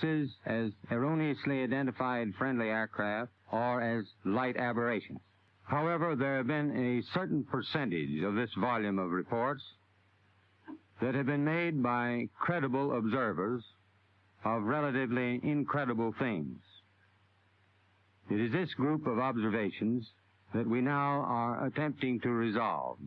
as erroneously identified friendly aircraft or as light aberrations. However, there have been a certain percentage of this volume of reports that have been made by credible observers of relatively incredible things. It is this group of observations that we now are attempting to resolve.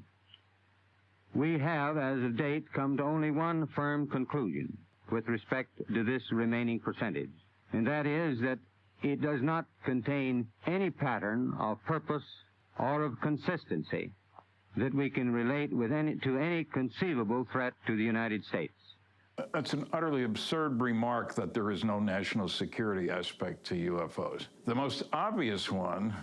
We have, as of date, come to only one firm conclusion with respect to this remaining percentage, and that is that it does not contain any pattern of purpose or of consistency that we can relate to any conceivable threat to the United States. That's an utterly absurd remark that there is no national security aspect to UFOs. The most obvious one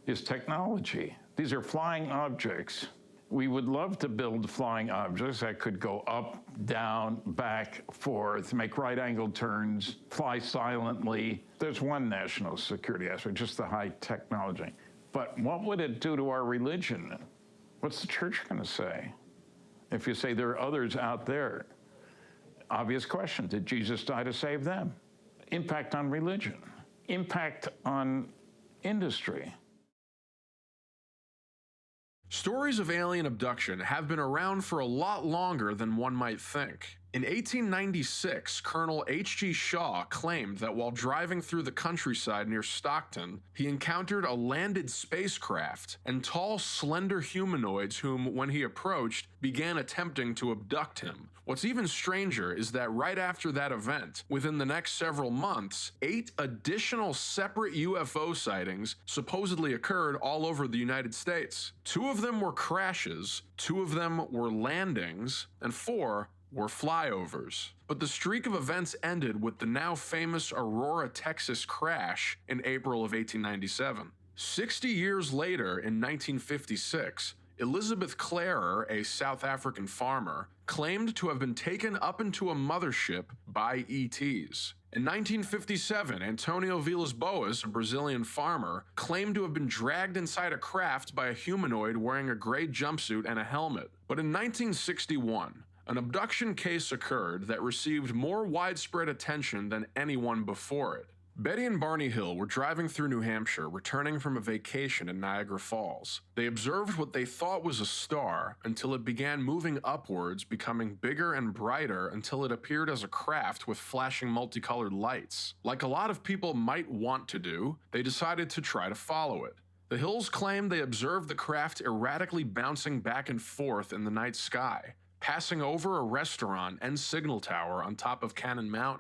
is technology. These are flying objects. We would love to build flying objects that could go up, down, back, forth, make right-angled turns, fly silently. There's one national security aspect, just the high technology. But what would it do to our religion? What's the church going to say if you say there are others out there? Obvious question, did Jesus die to save them? Impact on religion, impact on industry. Stories of alien abduction have been around for a lot longer than one might think. In 1896, Colonel H.G. Shaw claimed that while driving through the countryside near Stockton, he encountered a landed spacecraft and tall, slender humanoids whom, when he approached, began attempting to abduct him. What's even stranger is that right after that event, within the next several months, 8 additional separate UFO sightings supposedly occurred all over the United States. 2 of them were crashes, 2 of them were landings, and 4 were flyovers. But the streak of events ended with the now famous Aurora, Texas crash in April of 1897. 60 years later, in 1956, Elizabeth Clarer, a South African farmer, claimed to have been taken up into a mothership by ETs. In 1957, Antonio Villas-Boas, a Brazilian farmer, claimed to have been dragged inside a craft by a humanoid wearing a gray jumpsuit and a helmet. But in 1961, an abduction case occurred that received more widespread attention than any one before it. Betty and Barney Hill were driving through New Hampshire, returning from a vacation in Niagara Falls. They observed what they thought was a star until it began moving upwards, becoming bigger and brighter until it appeared as a craft with flashing multicolored lights. Like a lot of people might want to do, they decided to try to follow it. The Hills claimed they observed the craft erratically bouncing back and forth in the night sky, passing over a restaurant and signal tower on top of Cannon Mountain.